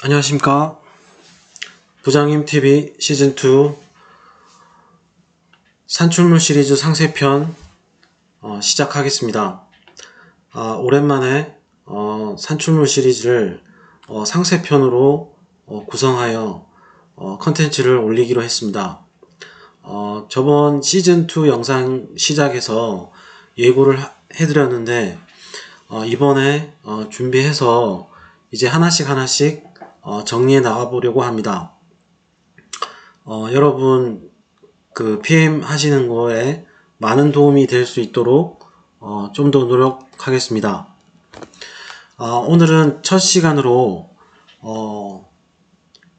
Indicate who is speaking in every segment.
Speaker 1: 안녕하십니까. 부장님TV 시즌2 산출물 시리즈 상세편 시작하겠습니다. 오랜만에 산출물 시리즈를 상세편으로 구성하여 컨텐츠를 올리기로 했습니다. 저번 시즌2 영상 시작해서 예고를 해드렸는데 이번에 준비해서 이제 하나씩 정리해 나가보려고 합니다. 여러분 그 PM 하시는 거에 많은 도움이 될 수 있도록 좀 더 노력하겠습니다. 오늘은 첫 시간으로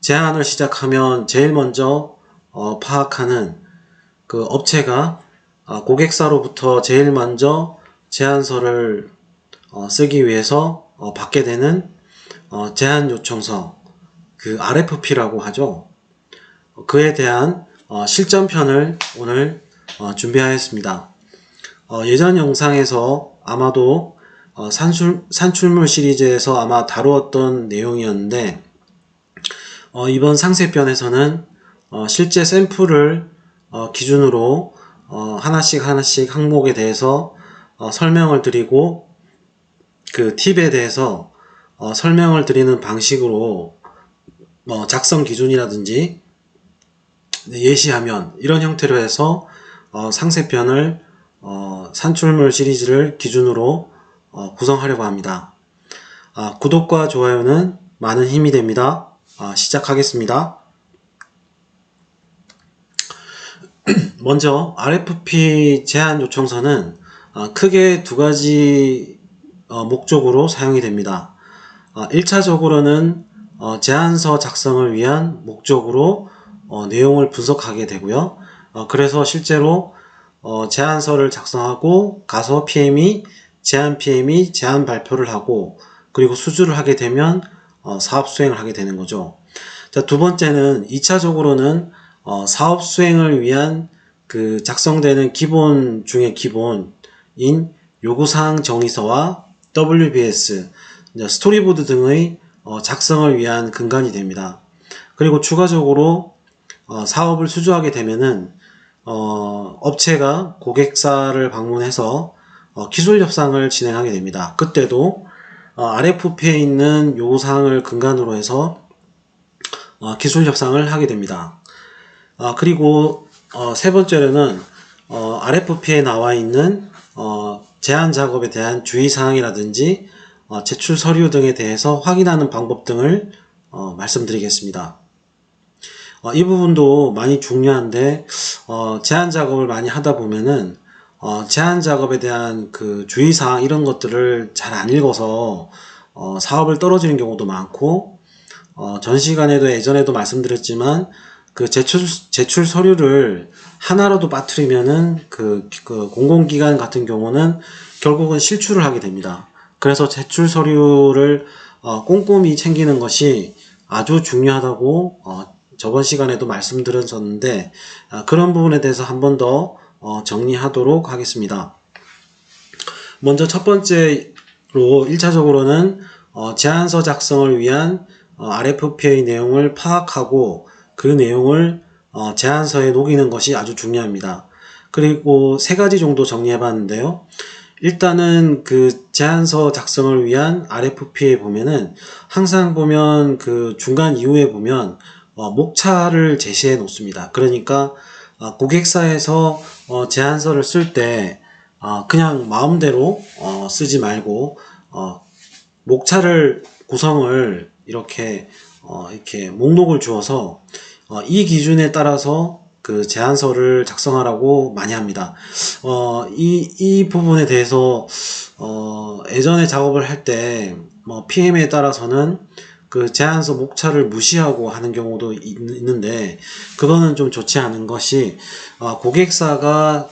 Speaker 1: 제안을 시작하면 제일 먼저 파악하는 그 업체가 고객사로부터 제일 먼저 제안서를 쓰기 위해서 받게 되는 제안 요청서, 그 RFP라고 하죠. 그에 대한 실전편을 오늘 준비하였습니다. 예전 영상에서 아마도 산출물 시리즈에서 아마 다루었던 내용이었는데 이번 상세편에서는 실제 샘플을 기준으로 하나씩 항목에 대해서 설명을 드리고 그 팁에 대해서 설명을 드리는 방식으로 작성 기준이라든지 예시하면 이런 형태로 해서 상세편을 산출물 시리즈를 기준으로 구성하려고 합니다. 구독과 좋아요는 많은 힘이 됩니다. 시작하겠습니다. 먼저 RFP 제안 요청서는 크게 두 가지 목적으로 사용이 됩니다. 1차적으로는 제안서 작성을 위한 목적으로 내용을 분석하게 되고요. 그래서 실제로 제안서를 작성하고 가서 제안 PM이 제안 발표를 하고 그리고 수주를 하게 되면 사업 수행을 하게 되는 거죠. 자, 두 번째는 2차적으로는 사업 수행을 위한 그 작성되는 기본 중의 기본인 요구사항 정의서와 WBS, 스토리보드 등의 작성을 위한 근간이 됩니다. 그리고 추가적으로 사업을 수주하게 되면은 업체가 고객사를 방문해서 기술 협상을 진행하게 됩니다. 그때도 RFP에 있는 요구사항을 근간으로 해서 기술 협상을 하게 됩니다. 그리고 세 번째로는 RFP에 나와 있는 제안 작업에 대한 주의사항이라든지 제출 서류 등에 대해서 확인하는 방법 등을 말씀드리겠습니다. 이 부분도 많이 중요한데 제안 작업을 많이 하다 보면은 제안 작업에 대한 그 주의사항 이런 것들을 잘 안 읽어서 사업을 떨어지는 경우도 많고 전 시간에도 예전에도 말씀드렸지만 그 제출 서류를 하나라도 빠뜨리면은 그 공공기관 같은 경우는 결국은 실추를 하게 됩니다. 그래서 제출 서류를 꼼꼼히 챙기는 것이 아주 중요하다고 저번 시간에도 말씀드렸었는데 그런 부분에 대해서 한 번 더 정리하도록 하겠습니다. 먼저 첫 번째로 1차적으로는 제안서 작성을 위한 RFP의 내용을 파악하고 그 내용을 제안서에 녹이는 것이 아주 중요합니다. 그리고 세 가지 정도 정리해 봤는데요. 일단은 그 제안서 작성을 위한 RFP에 보면은 항상 보면 그 중간 이후에 보면 목차를 제시해 놓습니다. 그러니까 고객사에서 제안서를 쓸 때 그냥 마음대로 쓰지 말고 목차를 구성을 이렇게 목록을 주어서 이 기준에 따라서 그 제안서를 작성하라고 많이 합니다. 이 부분에 대해서 예전에 작업을 할 때 PM에 따라서는 그 제안서 목차를 무시하고 하는 경우도 있는데 그거는 좀 좋지 않은 것이 고객사가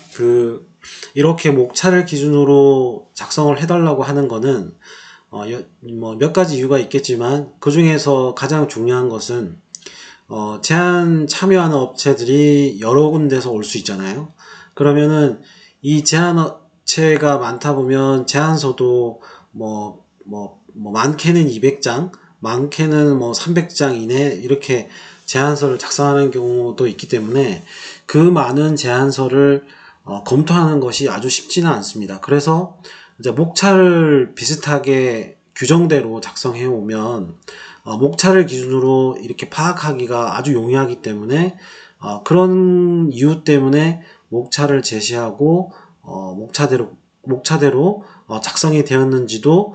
Speaker 1: 이렇게 목차를 기준으로 작성을 해달라고 하는 거는 몇 가지 이유가 있겠지만 그 중에서 가장 중요한 것은 제안 참여하는 업체들이 여러 군데서 올 수 있잖아요. 그러면은 이 제안 업체가 많다 보면 제안서도 많게는 200장, 많게는 뭐 300장 이내 이렇게 제안서를 작성하는 경우도 있기 때문에 그 많은 제안서를 검토하는 것이 아주 쉽지는 않습니다. 그래서 이제 목차를 비슷하게 규정대로 작성해 오면 목차를 기준으로 이렇게 파악하기가 아주 용이하기 때문에 그런 이유 때문에 목차를 제시하고 목차대로 작성이 되었는지도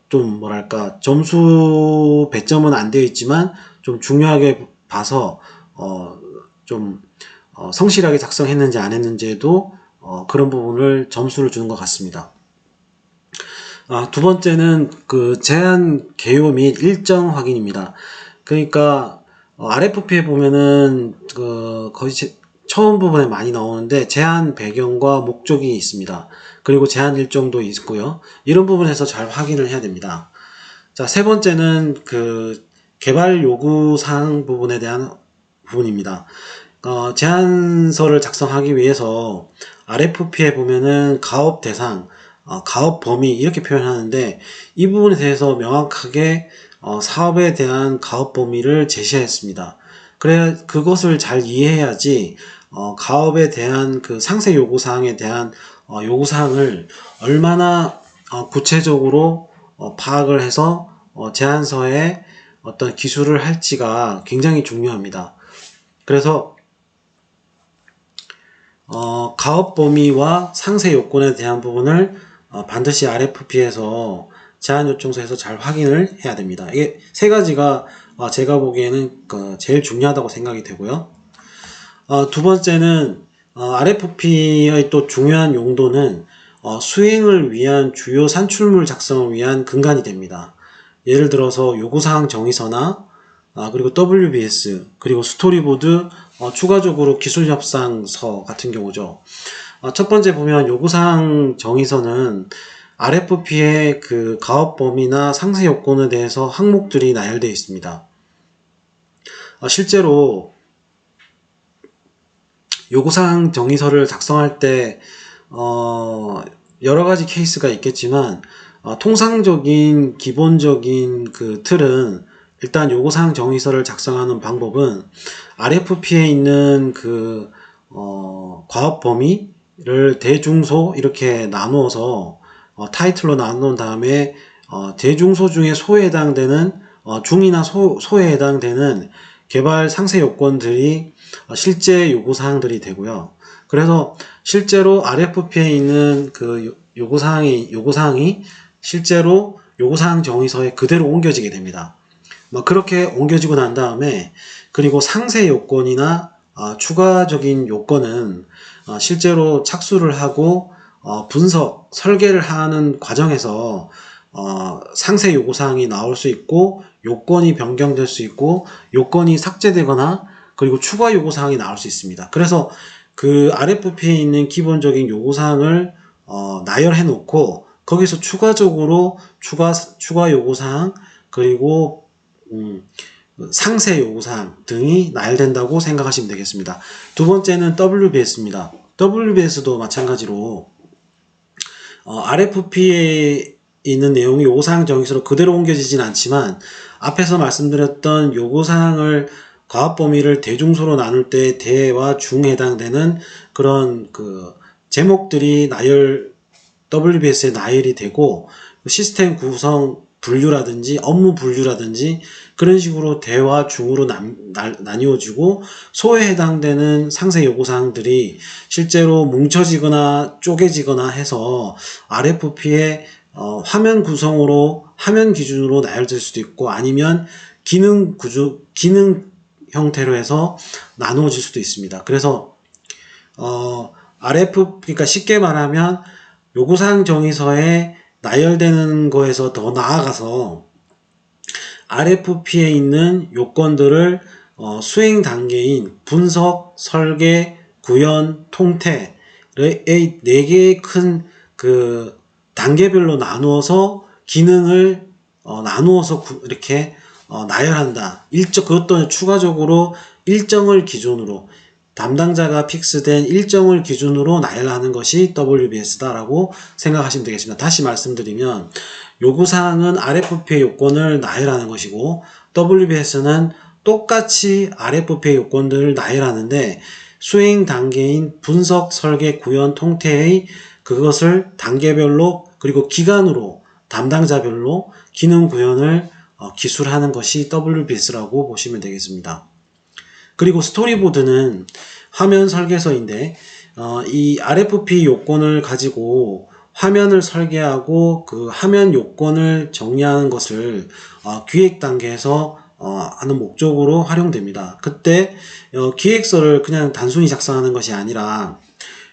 Speaker 1: 좀 뭐랄까 점수 배점은 안 되어 있지만 좀 중요하게 봐서 좀 성실하게 작성했는지 안 했는지에도 그런 부분을 점수를 주는 것 같습니다. 두 번째는 그 제안 개요 및 일정 확인입니다. 그러니까 RFP에 보면은 거의 처음 부분에 많이 나오는데 제안 배경과 목적이 있습니다. 그리고 제안 일정도 있고요. 이런 부분에서 잘 확인을 해야 됩니다. 자, 세 번째는 그 개발 요구사항 부분에 대한 부분입니다. 제안서를 작성하기 위해서 RFP에 보면은 가업 대상, 가업 범위 이렇게 표현하는데 이 부분에 대해서 명확하게 사업에 대한 가업 범위를 제시했습니다. 그래 그것을 잘 이해해야지 가업에 대한 그 상세 요구사항에 대한 요구사항을 얼마나 구체적으로 파악을 해서 제안서에 어떤 기술을 할지가 굉장히 중요합니다. 그래서 가업 범위와 상세 요건에 대한 부분을 반드시 RFP에서 제안 요청서에서 잘 확인을 해야 됩니다. 이게 세 가지가 제가 보기에는 제일 중요하다고 생각이 되고요. 두 번째는 RFP의 또 중요한 용도는 수행을 위한 주요 산출물 작성을 위한 근간이 됩니다. 예를 들어서 요구사항 정의서나 그리고 WBS 그리고 스토리보드 추가적으로 기술협상서 같은 경우죠. 첫 번째 보면 요구사항 정의서는 RFP의 그 가업 범위나 상세 요건에 대해서 항목들이 나열되어 있습니다. 실제로 요구사항 정의서를 작성할 때 여러 가지 케이스가 있겠지만 통상적인 기본적인 그 틀은 일단 요구사항 정의서를 작성하는 방법은 RFP에 있는 그 과업 범위를 대중소 이렇게 나누어서 타이틀로 나눈 다음에 대중소 중에 소에 해당되는 중이나 소에 해당되는 개발 상세 요건들이 실제 요구사항들이 되고요. 그래서 실제로 RFP에 있는 그 요구사항이 실제로 요구사항 정의서에 그대로 옮겨지게 됩니다. 그렇게 옮겨지고 난 다음에 그리고 상세 요건이나 추가적인 요건은 실제로 착수를 하고 분석, 설계를 하는 과정에서 상세 요구사항이 나올 수 있고 요건이 변경될 수 있고 요건이 삭제되거나 그리고 추가 요구사항이 나올 수 있습니다. 그래서 그 RFP에 있는 기본적인 요구사항을 나열해 놓고 거기서 추가적으로 추가 요구사항 그리고 상세 요구사항 등이 나열된다고 생각하시면 되겠습니다. 두 번째는 WBS입니다. WBS도 마찬가지로 RFP에 있는 내용이 요구사항 정의서로 그대로 옮겨지진 않지만 앞에서 말씀드렸던 요구사항을 과업 범위를 대중소로 나눌 때 대와 중에 해당되는 그런 그 제목들이 WBS에 나열이 되고 시스템 구성 분류라든지 업무 분류라든지 그런 식으로 대와 중으로 나뉘어지고 소에 해당되는 상세 요구사항들이 실제로 뭉쳐지거나 쪼개지거나 해서 RFP의 화면 구성으로 화면 기준으로 나열될 수도 있고 아니면 기능 형태로 해서 나누어질 수도 있습니다. 그래서 그러니까 쉽게 말하면 요구사항 정의서에 나열되는 거에서 더 나아가서 RFP에 있는 요건들을 수행 단계인 분석, 설계, 구현, 통태의 4개의 큰 그 단계별로 나누어서 기능을 나누어서 이렇게 나열한다. 그것도 추가적으로 일정을 기준으로 담당자가 픽스된 일정을 기준으로 나열하는 것이 WBS다라고 생각하시면 되겠습니다. 다시 말씀드리면 요구사항은 RFP의 요건을 나열하는 것이고 WBS는 똑같이 RFP의 요건들을 나열하는데 수행 단계인 분석, 설계, 구현, 통태의 그것을 단계별로 그리고 기간으로 담당자별로 기능 구현을 기술하는 것이 WBS라고 보시면 되겠습니다. 그리고 스토리보드는 화면 설계서인데 이 RFP 요건을 가지고 화면을 설계하고 그 화면 요건을 정리하는 것을 기획 단계에서 하는 목적으로 활용됩니다. 그때 기획서를 그냥 단순히 작성하는 것이 아니라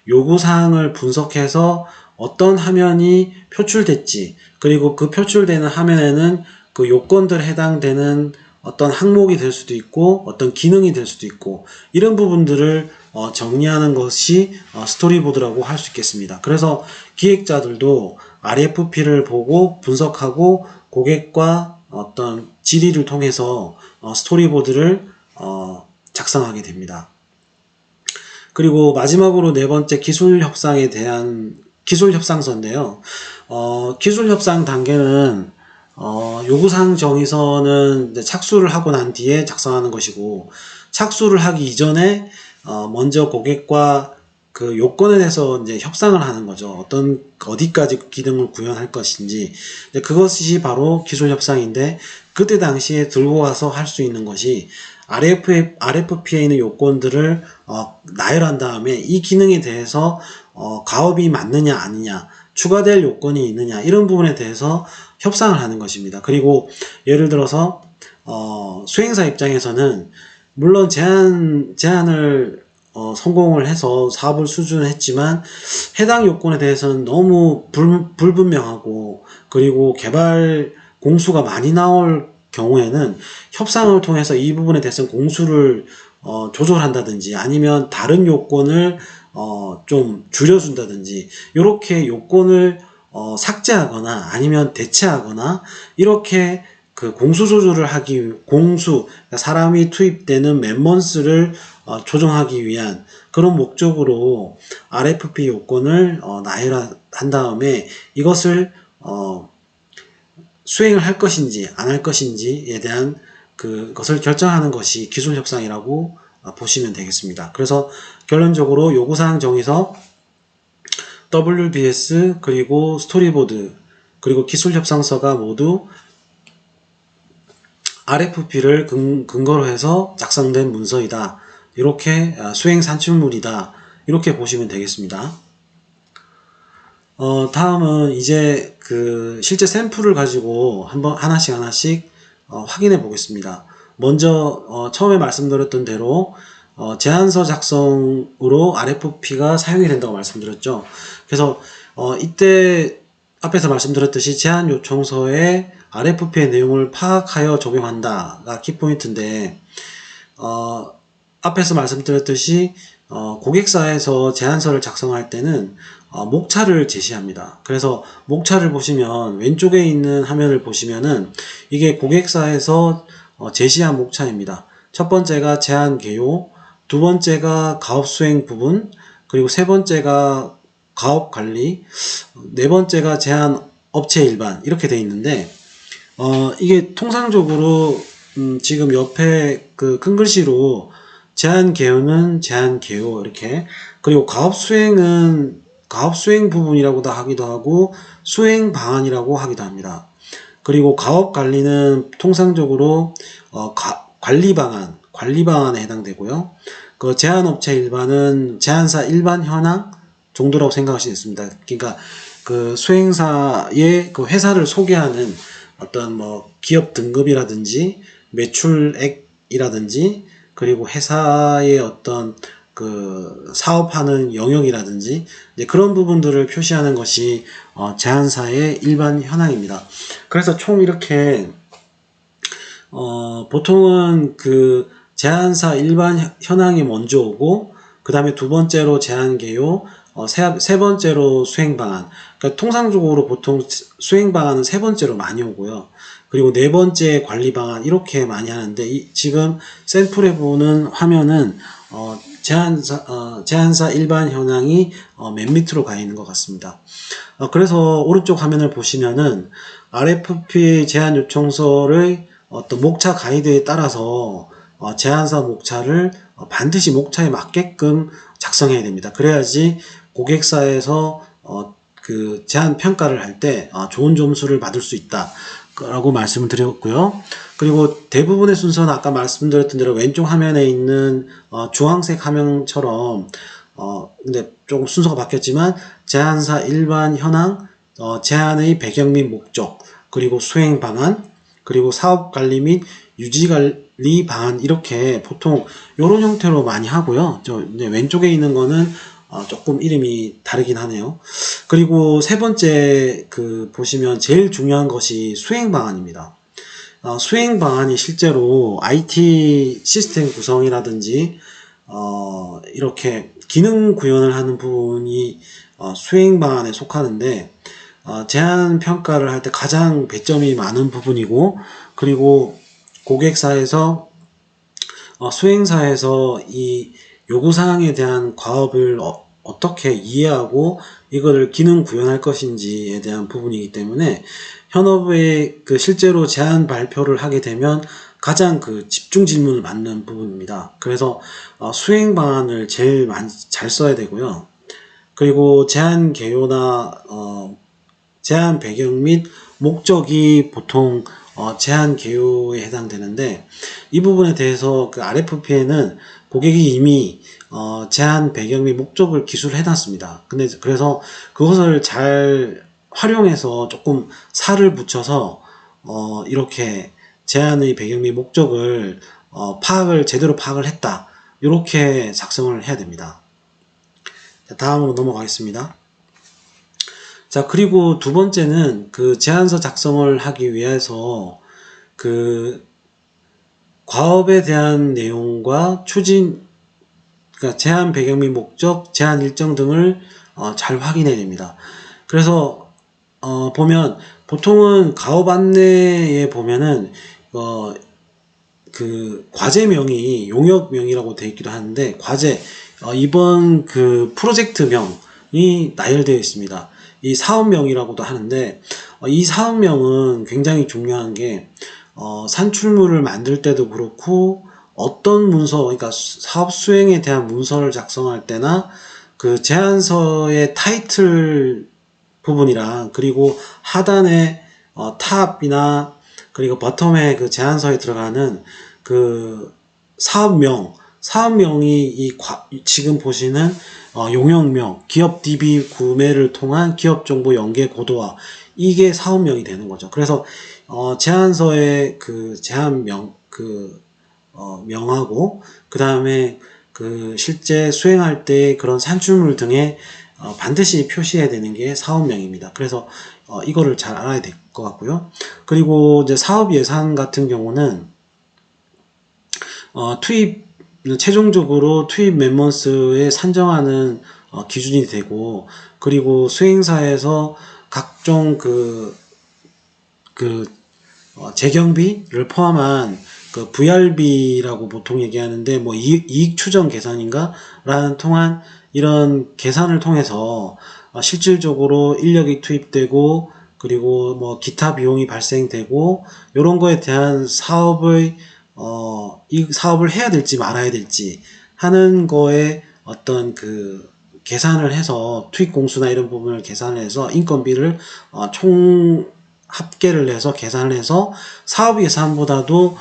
Speaker 1: 요구사항을 분석해서 어떤 화면이 표출됐지, 그리고 그 표출되는 화면에는 그 요건들에 해당되는 어떤 항목이 될 수도 있고 어떤 기능이 될 수도 있고 이런 부분들을 정리하는 것이 스토리보드라고 할 수 있겠습니다. 그래서 기획자들도 RFP를 보고 분석하고 고객과 어떤 질의를 통해서 스토리보드를 작성하게 됩니다. 그리고 마지막으로 네 번째 기술 협상에 대한 기술 협상서인데요. 기술 협상 단계는 요구사항 정의서는 이제 착수를 하고 난 뒤에 작성하는 것이고 착수를 하기 이전에 먼저 고객과 그 요건에 대해서 이제 협상을 하는 거죠. 어디까지 기능을 구현할 것인지. 그것이 바로 기술 협상인데 그때 당시에 들고 와서 할 수 있는 것이 RFP에 있는 요건들을 나열한 다음에 이 기능에 대해서 가업이 맞느냐 아니냐, 추가될 요건이 있느냐 이런 부분에 대해서 협상을 하는 것입니다. 그리고 예를 들어서 수행사 입장에서는 물론 제안을 성공을 해서 사업을 수준했지만 해당 요건에 대해서는 너무 불분명하고 그리고 개발 공수가 많이 나올 경우에는 협상을 통해서 이 부분에 대해서 공수를 조절한다든지 아니면 다른 요건을 좀 줄여준다든지 이렇게 요건을 삭제하거나 아니면 대체하거나 이렇게 그 공수 조절을 그러니까 사람이 투입되는 맨먼스를 조정하기 위한 그런 목적으로 RFP 요건을 나열한 다음에 이것을 수행을 할 것인지 안 할 것인지에 대한 그것을 결정하는 것이 기술 협상이라고 보시면 되겠습니다. 그래서 결론적으로 요구사항 정의서, WBS, 그리고 스토리보드, 그리고 기술 협상서가 모두 RFP를 근거로 해서 작성된 문서이다. 이렇게 수행 산출물이다. 이렇게 보시면 되겠습니다. 다음은 이제 그 실제 샘플을 가지고 한번 하나씩 확인해 보겠습니다. 먼저 처음에 말씀드렸던 대로 제안서 작성으로 RFP가 사용이 된다고 말씀드렸죠. 그래서 이때 앞에서 말씀드렸듯이 제안 요청서에 RFP의 내용을 파악하여 적용한다가 키포인트인데 앞에서 말씀드렸듯이 고객사에서 제안서를 작성할 때는 목차를 제시합니다. 그래서 목차를 보시면 왼쪽에 있는 화면을 보시면은 이게 고객사에서 제시한 목차입니다. 첫 번째가 제안 개요, 두 번째가 가업 수행 부분, 그리고 세 번째가 가업 관리, 네 번째가 제안 업체 일반 이렇게 돼 있는데 이게 통상적으로 지금 옆에 그 큰 글씨로 제안 개요는 제안 개요 이렇게, 그리고 가업 수행은 가업 수행 부분이라고도 하기도 하고 수행 방안이라고 하기도 합니다. 그리고 가업 관리는 통상적으로 관리 방안에 해당되고요. 그 제안업체 일반은 제안사 일반 현황 정도라고 생각하시면 됩니다. 그러니까 그 수행사의 그 회사를 소개하는 어떤 뭐 기업 등급이라든지 매출액이라든지 그리고 회사의 어떤 그 사업하는 영역이라든지 이제 그런 부분들을 표시하는 것이 제안사의 일반 현황입니다. 그래서 총 이렇게 보통은 그 제안사 일반 현황이 먼저 오고 그 다음에 두 번째로 제안 개요, 세 번째로 수행 방안. 그러니까 통상적으로 보통 수행 방안은 세 번째로 많이 오고요. 그리고 네 번째 관리 방안 이렇게 많이 하는데 지금 샘플에 보는 화면은 제한사 일반 현황이 맨 밑으로 가 있는 것 같습니다. 그래서 오른쪽 화면을 보시면은 RFP 제한 요청서의 어떤 목차 가이드에 따라서 제한사 목차를 반드시 목차에 맞게끔 작성해야 됩니다. 그래야지 고객사에서 그 제한 평가를 할 때 좋은 점수를 받을 수 있다 라고 말씀을 드렸고요. 그리고 대부분의 순서는 아까 말씀드렸던 대로 왼쪽 화면에 있는 주황색 화면처럼 근데 조금 순서가 바뀌었지만 제한사 일반 현황, 제한의 배경 및 목적, 그리고 수행 방안, 그리고 사업 관리 및 유지 관리 방안, 이렇게 보통 이런 형태로 많이 하고요. 이제 왼쪽에 있는 거는 조금 이름이 다르긴 하네요. 그리고 세 번째 보시면 제일 중요한 것이 수행 방안입니다. 수행 방안이 실제로 IT 시스템 구성이라든지 이렇게 기능 구현을 하는 부분이 수행 방안에 속하는데 제한 평가를 할 때 가장 배점이 많은 부분이고, 그리고 고객사에서 수행사에서 이 요구사항에 대한 과업을 어떻게 이해하고 이거를 기능 구현할 것인지에 대한 부분이기 때문에 현업에 실제로 제안 발표를 하게 되면 가장 집중 질문을 받는 부분입니다. 그래서 수행 방안을 제일 잘 써야 되고요. 그리고 제안 개요나 제안 배경 및 목적이 보통 제한 개요에 해당되는데, 이 부분에 대해서 RFP에는 고객이 이미 제한 배경 및 목적을 기술을 해놨습니다. 그래서 그것을 잘 활용해서 조금 살을 붙여서 이렇게 제한의 배경 및 목적을 제대로 파악을 했다, 이렇게 작성을 해야 됩니다. 자, 다음으로 넘어가겠습니다. 자, 그리고 두 번째는 제안서 작성을 하기 위해서 과업에 대한 내용과 추진, 그러니까 제안 배경 및 목적, 제안 일정 등을 잘 확인해야 됩니다. 그래서 보면 보통은 가업 안내에 보면은 과제명이 용역명이라고 되어 있기도 하는데, 이번 프로젝트명이 나열되어 있습니다. 이 사업명이라고도 하는데, 이 사업명은 굉장히 중요한 게 산출물을 만들 때도 그렇고 어떤 문서, 그러니까 사업 수행에 대한 문서를 작성할 때나 제안서의 타이틀 부분이랑, 그리고 하단에 탑이나 그리고 버텀에 제안서에 들어가는 사업명이 지금 보시는 용역명, 기업 DB 구매를 통한 기업 정보 연계 고도화, 이게 사업명이 되는 거죠. 그래서 제안서의 제안명 명하고, 그 다음에 실제 수행할 때 그런 산출물 등에 반드시 표시해야 되는 게 사업명입니다. 그래서 이거를 잘 알아야 될 것 같고요. 그리고 이제 사업 예산 같은 경우는 최종적으로 투입 멤버스에 산정하는 기준이 되고, 그리고 수행사에서 각종 재경비를 포함한 VRB라고 보통 얘기하는데, 뭐 이익 추정 계산인가 라는 통한 이런 계산을 통해서 실질적으로 인력이 투입되고, 그리고 뭐 기타 비용이 발생되고, 이런 거에 대한 이 사업을 해야 될지 말아야 될지 하는 거에 어떤 계산을 해서 투입 공수나 이런 부분을 계산을 해서 인건비를 총 합계를 해서 계산을 해서 사업 예산보다도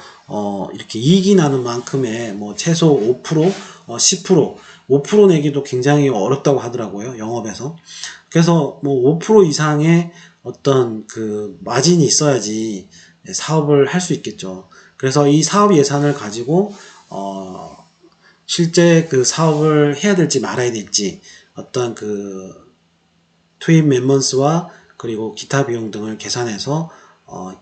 Speaker 1: 이렇게 이익이 나는 만큼의 뭐 최소 5%, 10%, 5% 내기도 굉장히 어렵다고 하더라고요, 영업에서. 그래서 뭐 5% 이상의 어떤 마진이 있어야지 사업을 할 수 있겠죠. 그래서 이 사업 예산을 가지고 실제 사업을 해야 될지 말아야 될지 어떤 투입 멤버스와 그리고 기타 비용 등을 계산해서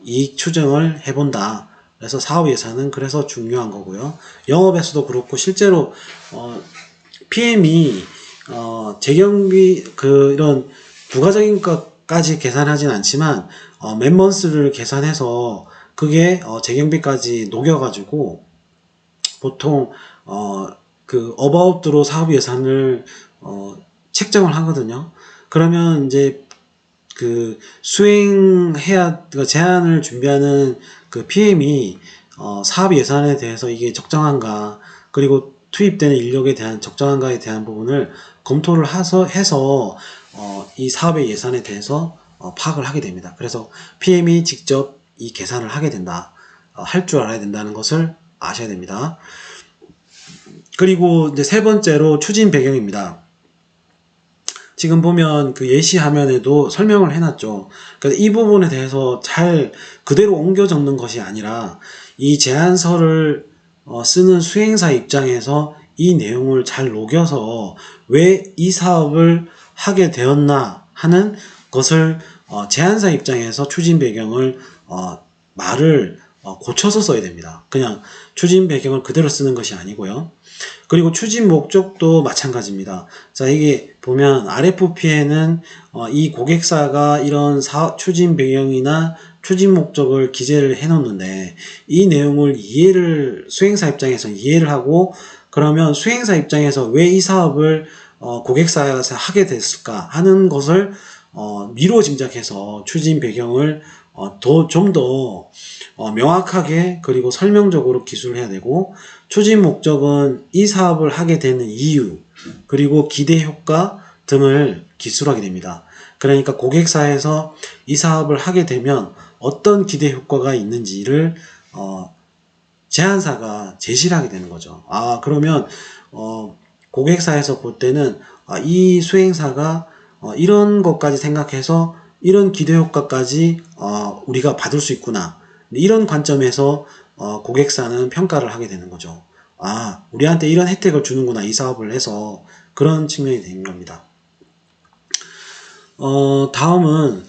Speaker 1: 이익 추정을 해본다. 그래서 사업 예산은 그래서 중요한 거고요. 영업에서도 그렇고, 실제로 PM이 재경비 이런 부가적인 것까지 계산하진 않지만 멤버스를 계산해서 그게 재경비까지 녹여가지고 보통 그 어바웃드로 사업 예산을 책정을 하거든요. 그러면 이제 그 수행해야 그 제안을 준비하는 그 PM이 사업 예산에 대해서 이게 적정한가, 그리고 투입되는 인력에 대한 적정한가에 대한 부분을 검토를 해서 이 사업의 예산에 대해서 파악을 하게 됩니다. 그래서 PM이 직접 이 계산을 하게 된다. 할 줄 알아야 된다는 것을 아셔야 됩니다. 그리고 이제 세 번째로 추진 배경입니다. 지금 보면 그 예시 화면에도 설명을 해놨죠. 그래서 이 부분에 대해서 잘 그대로 옮겨 적는 것이 아니라 이 제안서를 쓰는 수행사 입장에서 이 내용을 잘 녹여서 왜 이 사업을 하게 되었나 하는 것을 제안사 입장에서 추진 배경을 말을 고쳐서 써야 됩니다. 그냥 추진 배경을 그대로 쓰는 것이 아니고요. 그리고 추진 목적도 마찬가지입니다. 자, 이게 보면 RFP에는 이 고객사가 이런 추진 배경이나 추진 목적을 기재를 해 놓는데, 이 내용을 수행사 입장에서 이해를 하고, 그러면 수행사 입장에서 왜 이 사업을 고객사에서 하게 됐을까 하는 것을 미루어 짐작해서 추진 배경을 좀 더 명확하게 그리고 설명적으로 기술을 해야 되고, 추진 목적은 이 사업을 하게 되는 이유 그리고 기대 효과 등을 기술하게 됩니다. 그러니까 고객사에서 이 사업을 하게 되면 어떤 기대 효과가 있는지를 제안사가 제시를 하게 되는 거죠. 그러면 고객사에서 볼 때는 이 수행사가 이런 것까지 생각해서 이런 기대 효과까지 우리가 받을 수 있구나, 이런 관점에서 고객사는 평가를 하게 되는 거죠. 우리한테 이런 혜택을 주는구나, 이 사업을 해서. 그런 측면이 되는 겁니다. 다음은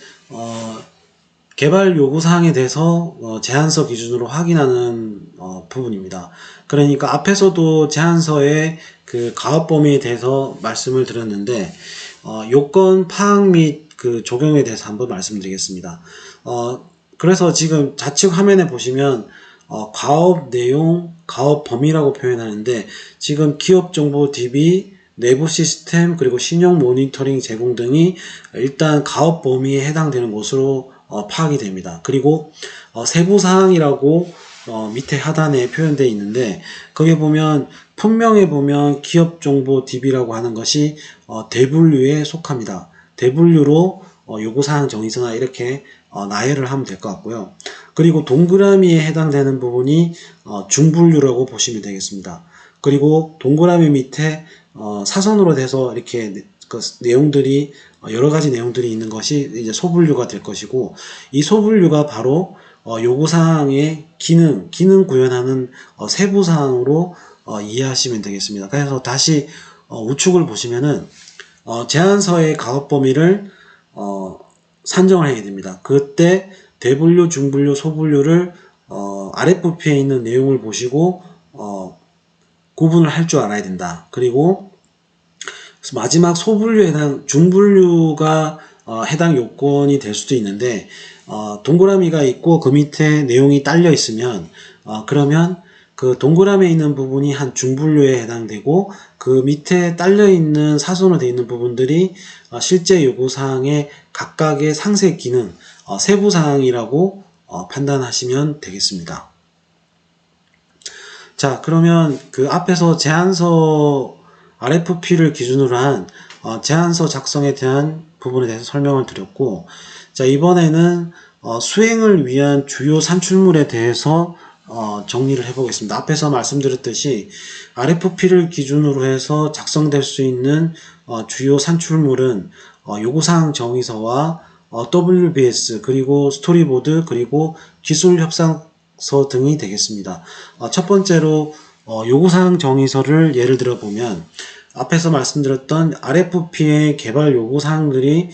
Speaker 1: 개발 요구사항에 대해서 제안서 기준으로 확인하는 부분입니다. 그러니까 앞에서도 제안서의 그 가업 범위에 대해서 말씀을 드렸는데, 요건 파악 및 그 적용에 대해서 한번 말씀드리겠습니다. 그래서 지금 좌측 화면에 보시면 가업 내용, 가업 범위라고 표현하는데, 지금 기업 정보 DB, 내부 시스템, 그리고 신용 모니터링 제공 등이 일단 가업 범위에 해당되는 것으로 파악이 됩니다. 그리고 세부사항이라고 밑에 하단에 표현되어 있는데, 거기에 보면 품명에 보면 기업 정보 DB라고 하는 것이 대분류에 속합니다. 대분류로 요구사항 정의서나 이렇게 나열을 하면 될 것 같고요. 그리고 동그라미에 해당되는 부분이 중분류라고 보시면 되겠습니다. 그리고 동그라미 밑에 사선으로 돼서 이렇게 그 내용들이 여러 가지 내용들이 있는 것이 이제 소분류가 될 것이고, 이 소분류가 바로 요구사항의 기능 구현하는 세부사항으로 이해하시면 되겠습니다. 그래서 다시 우측을 보시면은 제안서의 가업 범위를 산정을 해야 됩니다. 그때 대분류, 중분류, 소분류를 RFP에 있는 내용을 보시고 구분을 할 줄 알아야 된다. 그리고 마지막 소분류에 해당, 중분류가 해당 요건이 될 수도 있는데, 동그라미가 있고 그 밑에 내용이 딸려 있으면 그러면 그 동그라미에 있는 부분이 한 중분류에 해당되고, 그 밑에 딸려 있는 사선으로 되어 있는 부분들이 실제 요구사항의 각각의 상세 기능, 세부사항이라고 판단하시면 되겠습니다. 자, 그러면 그 앞에서 제안서 RFP를 기준으로 한 제안서 작성에 대한 부분에 대해서 설명을 드렸고, 자, 이번에는 수행을 위한 주요 산출물에 대해서 정리를 해보겠습니다. 앞에서 말씀드렸듯이 RFP를 기준으로 해서 작성될 수 있는 주요 산출물은 요구사항 정의서와 WBS, 그리고 스토리보드, 그리고 기술협상서 등이 되겠습니다. 첫 번째로 요구사항 정의서를 예를 들어 보면, 앞에서 말씀드렸던 RFP의 개발 요구사항들이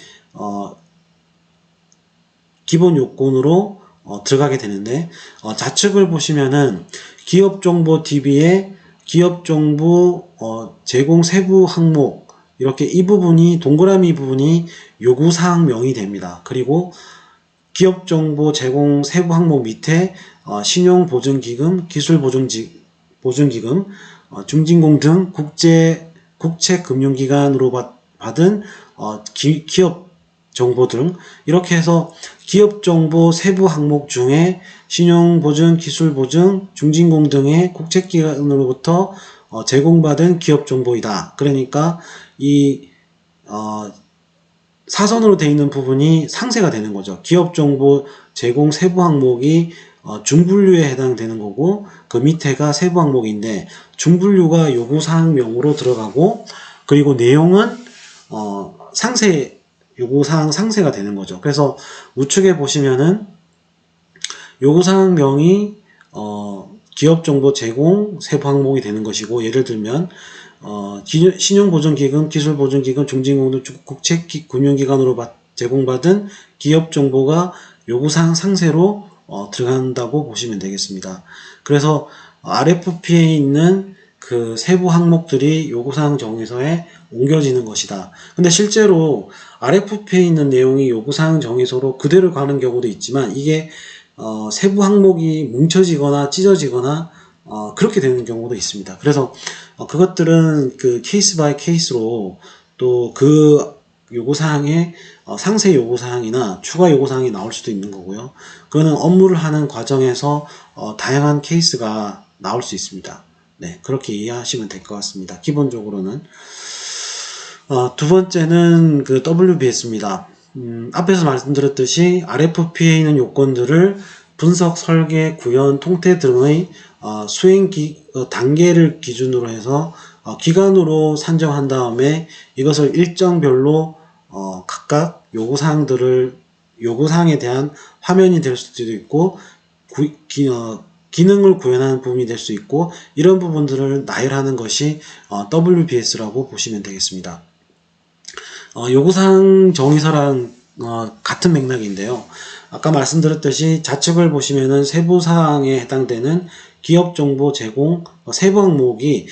Speaker 1: 기본 요건으로 들어가게 되는데, 좌측을 보시면은 기업정보 DB의 기업정보 제공 세부 항목, 이렇게 이 부분이, 동그라미 부분이 요구사항명이 됩니다. 그리고 기업정보 제공 세부 항목 밑에 신용보증기금, 기술보증기금, 중진공 등 국책금융기관으로 받은 기업 정보 등 이렇게 해서 기업 정보 세부 항목 중에 신용보증, 기술보증, 중진공 등의 국책기관으로부터 제공받은 기업 정보이다. 그러니까 이 사선으로 되어 있는 부분이 상세가 되는 거죠. 기업 정보 제공 세부 항목이 중분류에 해당되는 거고 그 밑에가 세부 항목인데 중분류가 요구사항명으로 들어가고 그리고 내용은 요구사항 상세가 되는 거죠. 그래서 우측에 보시면은 요구사항명이 기업정보 제공 세부 항목이 되는 것이고 예를 들면 신용보증기금, 기술보증기금, 중진공 등 국책금융기관으로 제공받은 기업정보가 요구사항 상세로 들어간다고 보시면 되겠습니다. 그래서 RFP에 있는 그 세부 항목들이 요구사항 정의서에 옮겨지는 것이다. 근데 실제로 RFP에 있는 내용이 요구사항 정의서로 그대로 가는 경우도 있지만 이게 세부 항목이 뭉쳐지거나 찢어지거나 그렇게 되는 경우도 있습니다. 그래서 그것들은 그 케이스 바이 케이스로 또 그 요구사항에 상세 요구사항이나 추가 요구사항이 나올 수도 있는 거고요. 그거는 업무를 하는 과정에서 다양한 케이스가 나올 수 있습니다. 네, 그렇게 이해하시면 될 것 같습니다. 기본적으로는. 두 번째는 그 WBS입니다. 앞에서 말씀드렸듯이 RFP에 있는 요건들을 분석, 설계, 구현, 통태 등의 수행 단계를 기준으로 해서 기간으로 산정한 다음에 이것을 일정별로 각각 요구사항에 대한 화면이 될 수도 있고 기능을 구현하는 부분이 될 수 있고 이런 부분들을 나열하는 것이 WBS라고 보시면 되겠습니다. 요구사항 정의서랑 같은 맥락인데요. 아까 말씀드렸듯이 좌측을 보시면은 세부사항에 해당되는 기업정보 제공 세부 항목이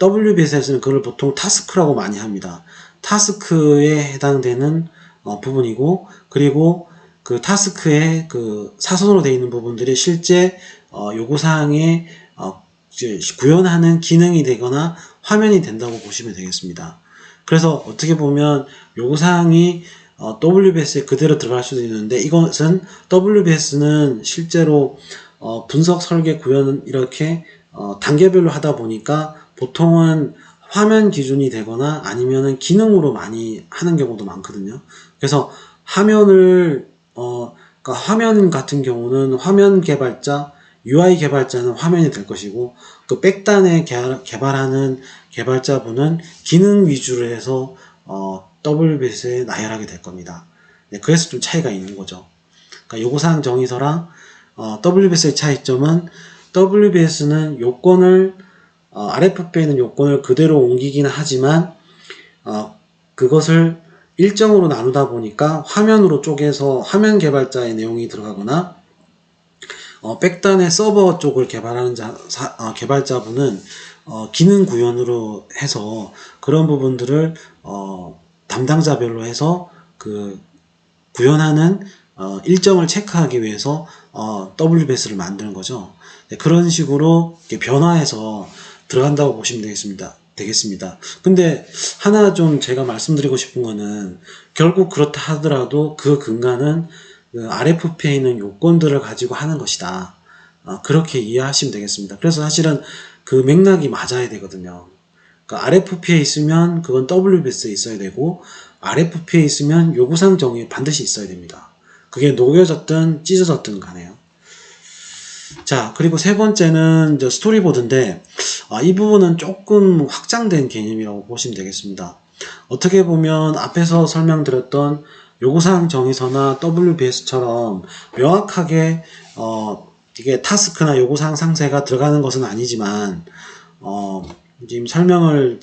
Speaker 1: WBS에서는 그걸 보통 타스크라고 많이 합니다. 타스크에 해당되는 부분이고 그리고 그 타스크의 그 사선으로 되어 있는 부분들이 실제 요구사항에 구현하는 기능이 되거나 화면이 된다고 보시면 되겠습니다. 그래서 어떻게 보면 요구사항이 WBS에 그대로 들어갈 수도 있는데 이것은 WBS는 실제로 분석, 설계, 구현 이렇게 단계별로 하다 보니까 보통은 화면 기준이 되거나 아니면은 기능으로 많이 하는 경우도 많거든요. 그래서 화면을 그러니까 화면 같은 경우는 화면 개발자, UI 개발자는 화면이 될 것이고 그 백단에 개발하는 개발자분은 기능 위주로 해서 WBS에 나열하게 될 겁니다. 네, 그래서 좀 차이가 있는 거죠. 그러니까 요구사항 정의서랑 WBS의 차이점은 WBS는 요건을 RFP에 있는 요건을 그대로 옮기기는 하지만 그것을 일정으로 나누다 보니까 화면으로 쪼개서 화면 개발자의 내용이 들어가거나 백단의 서버 쪽을 개발하는 개발자분은 기능 구현으로 해서 그런 부분들을 담당자별로 해서 그 구현하는 일정을 체크하기 위해서 WBS를 만드는 거죠. 네, 그런 식으로 변화해서 들어간다고 보시면 되겠습니다. 근데 하나 좀 제가 말씀드리고 싶은 거는 결국 그렇다 하더라도 그 근간은 그 RFP에 있는 요건들을 가지고 하는 것이다. 그렇게 이해하시면 되겠습니다. 그래서 사실은 그 맥락이 맞아야 되거든요. 그러니까 RFP에 있으면 그건 WBS에 있어야 되고 RFP에 있으면 요구사항 정의에 반드시 있어야 됩니다. 그게 녹여졌든 찢어졌든 간에요. 자, 그리고 세 번째는 이제 스토리보드인데 이 부분은 조금 확장된 개념이라고 보시면 되겠습니다. 어떻게 보면 앞에서 설명드렸던 요구사항 정의서나 WBS처럼 명확하게 이게 타스크나 요구사항 상세가 들어가는 것은 아니지만 지금 설명을